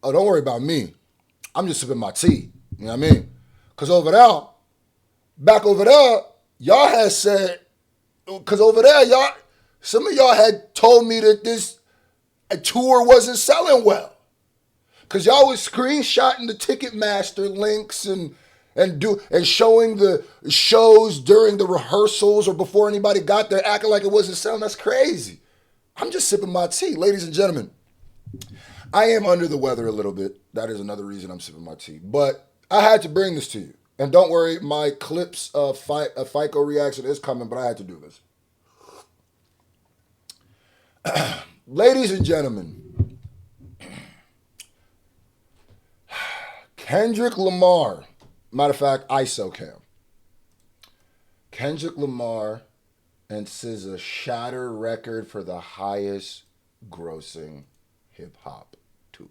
Oh, don't worry about me. I'm just sipping my tea. You know what I mean? Because over there, back over there, y'all had said, because over there, some of y'all had told me that this tour wasn't selling well. Because y'all was screenshotting the Ticketmaster links and showing the shows during the rehearsals or before anybody got there, acting like it wasn't selling. That's crazy. I'm just sipping my tea. Ladies and gentlemen, I am under the weather a little bit. That is another reason I'm sipping my tea. But I had to bring this to you. And don't worry, my clips of FICO reaction is coming, but I had to do this. Ladies and gentlemen, Kendrick Lamar, matter of fact, ISOCAM. Kendrick Lamar and SZA shatter record for the highest grossing hip hop tour.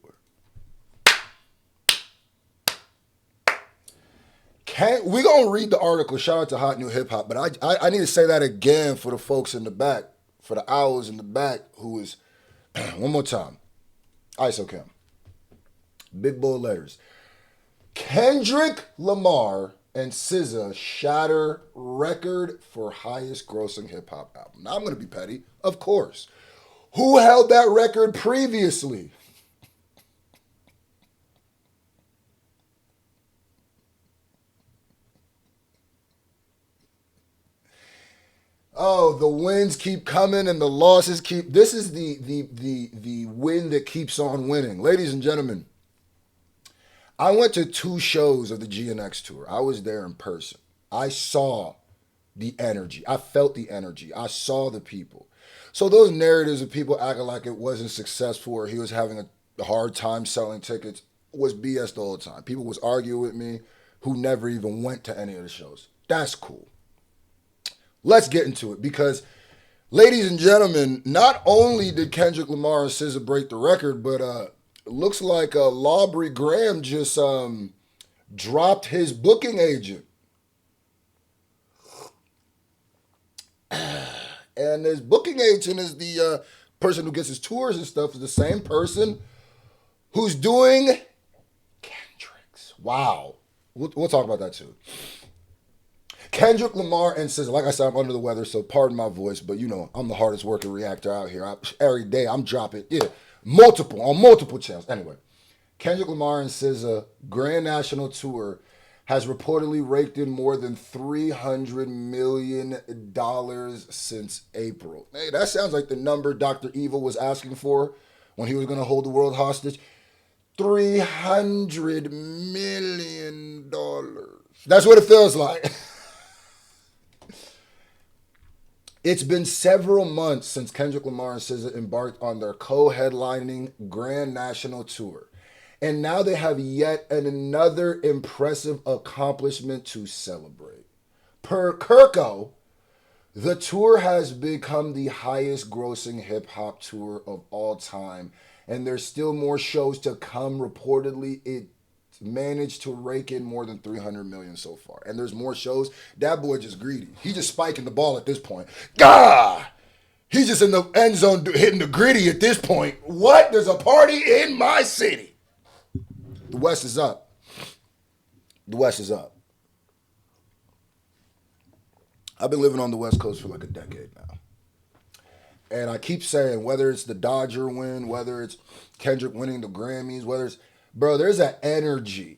We gonna read the article. Shout out to Hot New Hip Hop, but I need to say that again for the folks in the back, for the owls in the back who is one more time. ISOCAM. Big bold letters. Kendrick Lamar and SZA shatter record for highest grossing hip hop album. Now I'm gonna be petty, of course. Who held that record previously? Oh, the wins keep coming and the losses keep. This is the win that keeps on winning, ladies and gentlemen. I went to 2 shows of the GNX tour. I was there in person. I saw the energy. I felt the energy. I saw the people. So those narratives of people acting like it wasn't successful or he was having a hard time selling tickets was BS the whole time. People was arguing with me who never even went to any of the shows. That's cool. Let's get into it because, ladies and gentlemen, not only did Kendrick Lamar and SZA break the record, but it looks like Lawbury Graham just dropped his booking agent. And his booking agent is the person who gets his tours and stuff, is the same person who's doing Kendrick's. Wow. We'll talk about that too. Kendrick Lamar and SZA. Like I said, I'm under the weather, so pardon my voice, but you know, I'm the hardest working reactor out here. Every day I'm dropping, on multiple channels. Anyway, Kendrick Lamar and SZA Grand National Tour has reportedly raked in more than $300 million since April. Hey, that sounds like the number Dr. Evil was asking for when he was going to hold the world hostage. $300 million. That's what it feels like. It's been several months since Kendrick Lamar and SZA embarked on their co-headlining Grand National Tour. And now they have yet another impressive accomplishment to celebrate. Per Kirko, the tour has become the highest grossing hip-hop tour of all time. And there's still more shows to come. Reportedly, it managed to rake in more than $300 million so far. And there's more shows. That boy just greedy. He just spiking the ball at this point. Gah! He's just in the end zone hitting the gritty at this point. What? There's a party in my city. The West is up. The West is up. I've been living on the West Coast for like a decade now. And I keep saying, whether it's the Dodger win, whether it's Kendrick winning the Grammys, whether it's, bro, there's an energy.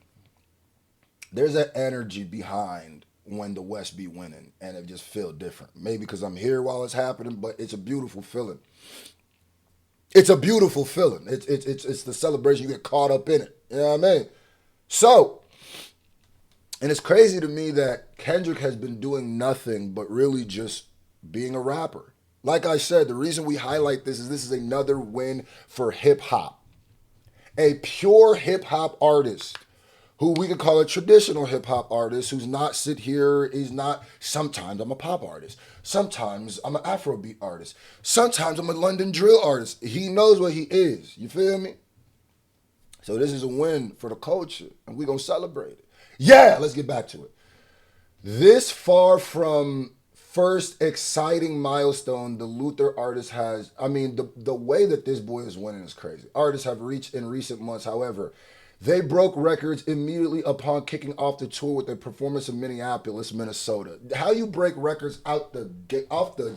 There's an energy behind when the West be winning. And it just feels different. Maybe because I'm here while it's happening, but it's a beautiful feeling. It's a beautiful feeling. It's the celebration. You get caught up in it. You know what I mean? So, and it's crazy to me that Kendrick has been doing nothing but really just being a rapper. Like I said, the reason we highlight this is another win for hip hop. A pure hip hop artist who we could call a traditional hip hop artist who's not sit here, he's not, sometimes I'm a pop artist. Sometimes I'm an Afrobeat artist. Sometimes I'm a London drill artist. He knows what he is. You feel me? So this is a win for the culture, and we're going to celebrate it. Yeah, let's get back to it. This far from first exciting milestone the Luther artist has. I mean, the way that this boy is winning is crazy. Artists have reached in recent months, however, they broke records immediately upon kicking off the tour with a performance in Minneapolis, Minnesota. How you break records out the gate, off the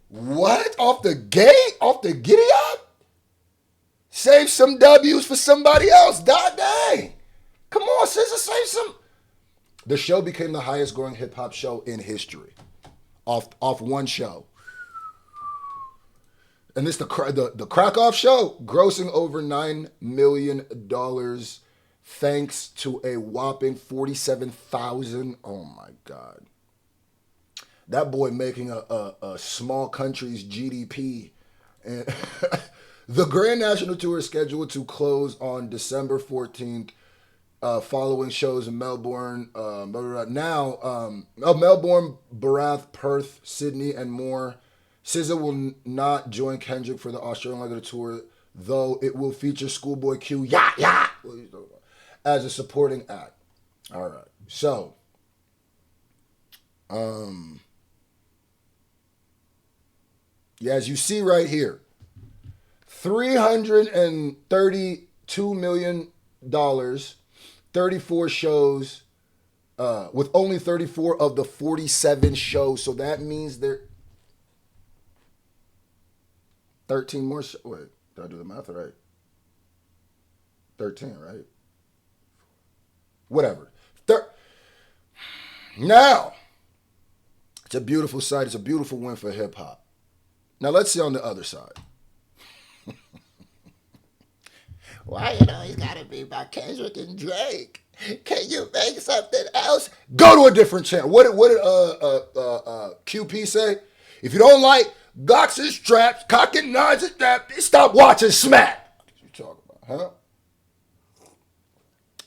what? Off the gate? Off the giddy up? Save some W's for somebody else. God dang. Come on, SZA, save some. The show became the highest growing hip hop show in history. Off one show. And this the Krakow show, grossing over $9 million thanks to a whopping 47,000. Oh my God. That boy making a small country's GDP. And the Grand National Tour is scheduled to close on December 14th, following shows in Melbourne, Melbourne, Barath, Perth, Sydney, and more. SZA will not join Kendrick for the Australian leg of the tour, though it will feature Schoolboy Q, as a supporting act. All right. So, as you see right here, $332 million, 34 shows, with only 34 of the 47 shows. So that means there 13 more shows. Wait, did I do the math right? 13, right? Whatever. Now, it's a beautiful sight. It's a beautiful win for hip hop. Now let's see on the other side. Why you always gotta be by Kendrick and Drake? Can you make something else? Go to a different channel. What did QP say? If you don't like Glocks and straps, cock and knives and straps, stop watching Smack. What you talking about, huh?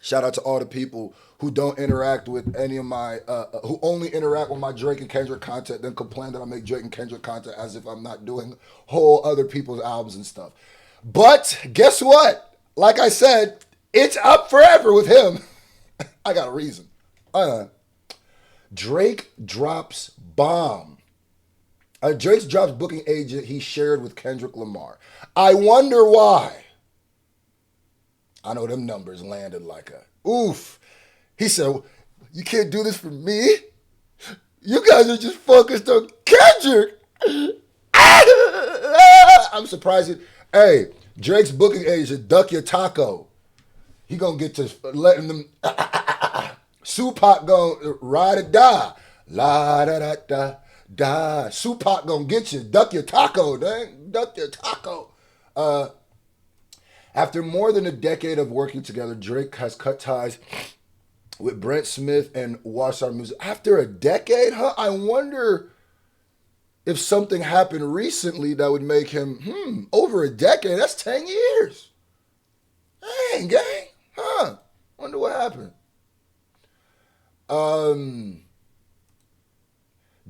Shout out to all the people who don't interact with any of my, who only interact with my Drake and Kendrick content, then complain that I make Drake and Kendrick content as if I'm not doing whole other people's albums and stuff. But guess what? Like I said, it's up forever with him. I got a reason. Drake drops bomb. Drake drops booking agent he shared with Kendrick Lamar. I wonder why. I know them numbers landed like a oof. He said, you can't do this for me. You guys are just focused on Kendrick. I'm surprised. Hey, Drake's booking agent, duck your taco. He gonna get to letting them. Supac gonna ride or die. La da da da da. Supac gonna get you. Duck your taco, dang. Duck your taco. After more than a decade of working together, Drake has cut ties with Brent Smith and Warsar Music. After a decade, huh? I wonder if something happened recently that would make him, over a decade. That's 10 years. Dang, gang. Huh. Wonder what happened.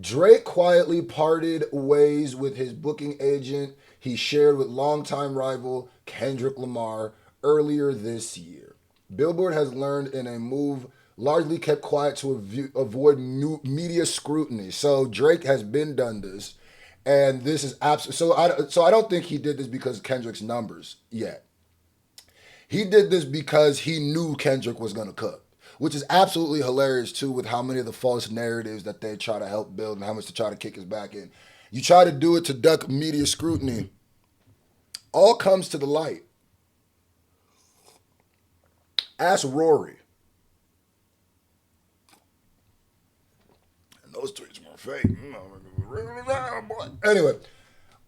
Drake quietly parted ways with his booking agent he shared with longtime rival Kendrick Lamar earlier this year. Billboard has learned in a move largely kept quiet to avoid media scrutiny. So Drake has been done this, and this is absolutely. So I don't think he did this because of Kendrick's numbers yet. He did this because he knew Kendrick was going to cook, which is absolutely hilarious too, with how many of the false narratives that they try to help build and how much to try to kick his back in. You try to do it to duck media scrutiny. All comes to the light. Ask Rory. And those tweets were fake. Anyway,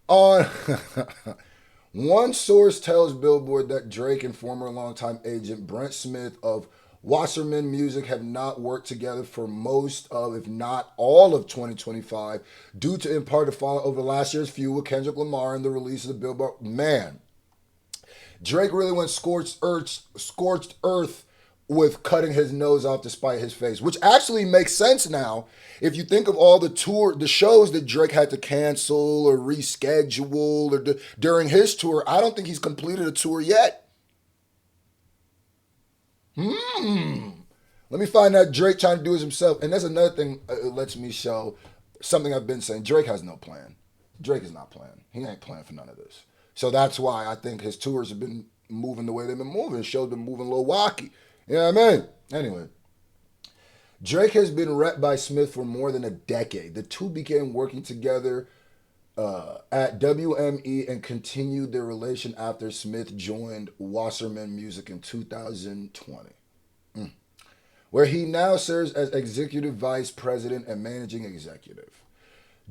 on one source tells Billboard that Drake and former longtime agent Brent Smith of Wasserman Music have not worked together for most of, if not all of 2025, due to in part the fallout over last year's feud with Kendrick Lamar and the release of the Billboard. Man, Drake really went scorched earth with cutting his nose off to spite his face, which actually makes sense now. If you think of all the shows that Drake had to cancel or reschedule or during his tour, I don't think he's completed a tour yet. Let me find out Drake trying to do it himself. And that's another thing it lets me show. Something I've been saying, Drake has no plan. Drake is not playing. He ain't playing for none of this. So that's why I think his tours have been moving the way they've been moving. His show's been moving a little wacky. You know what I mean? Anyway, Drake has been rep by Smith for more than a decade. The two began working together at WME and continued their relation after Smith joined Wasserman Music in 2020, where he now serves as executive vice president and managing executive.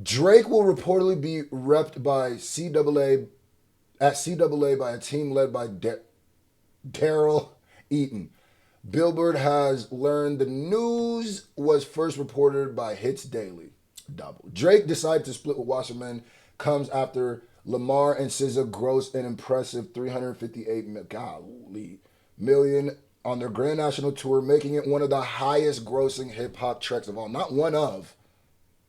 Drake will reportedly be repped by CAA at CAA by a team led by Daryl Eaton. Billboard has learned the news was first reported by Hits Daily. Double. Drake decided to split with Wasserman comes after Lamar and SZA grossed an impressive 358 million on their Grand National Tour, making it one of the highest grossing hip hop tracks of all. Not one of.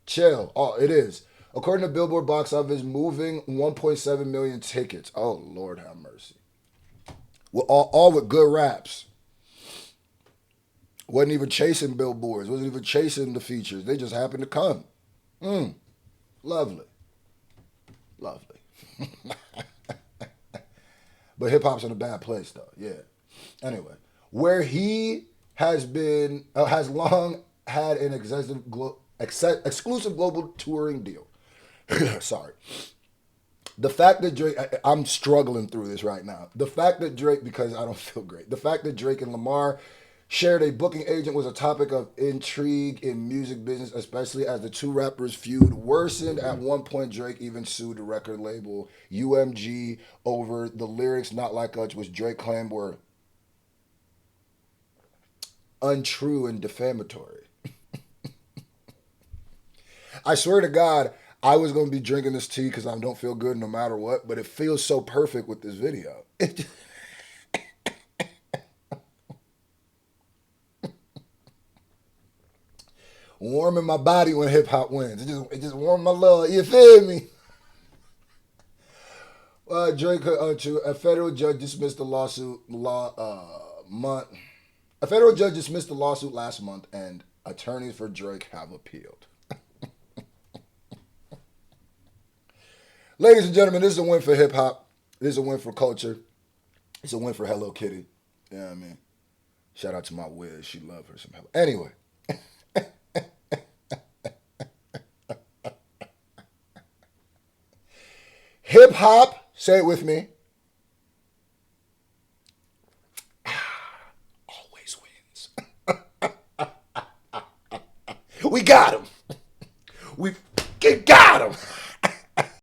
Chill. Oh, it is. According to Billboard Box Office, moving 1.7 million tickets. Oh, Lord have mercy. Well, all with good raps. Wasn't even chasing billboards. Wasn't even chasing the features. They just happened to come. Lovely. Lovely. But hip-hop's in a bad place, though. Yeah. Anyway, where he has long had an exclusive global touring deal. Sorry. The fact that Drake, I'm struggling through this right now. The fact that Drake, because I don't feel great. The fact that Drake and Lamar shared a booking agent was a topic of intrigue in music business, especially as the two rappers' feud worsened. At one point, Drake even sued the record label UMG over the lyrics "Not Like Us," which Drake claimed were untrue and defamatory. I swear to God, I was going to be drinking this tea because I don't feel good no matter what, but it feels so perfect with this video. Warming my body when hip hop wins. It just warmed my love. You feel me? Drake, a federal judge dismissed the lawsuit A federal judge dismissed the lawsuit last month, and attorneys for Drake have appealed. Ladies and gentlemen, this is a win for hip hop. This is a win for culture. It's a win for Hello Kitty. You know what I mean? Shout out to my Wiz. She loved her some help. Anyway. Hip hop, say it with me. Always wins. We got him. We got him.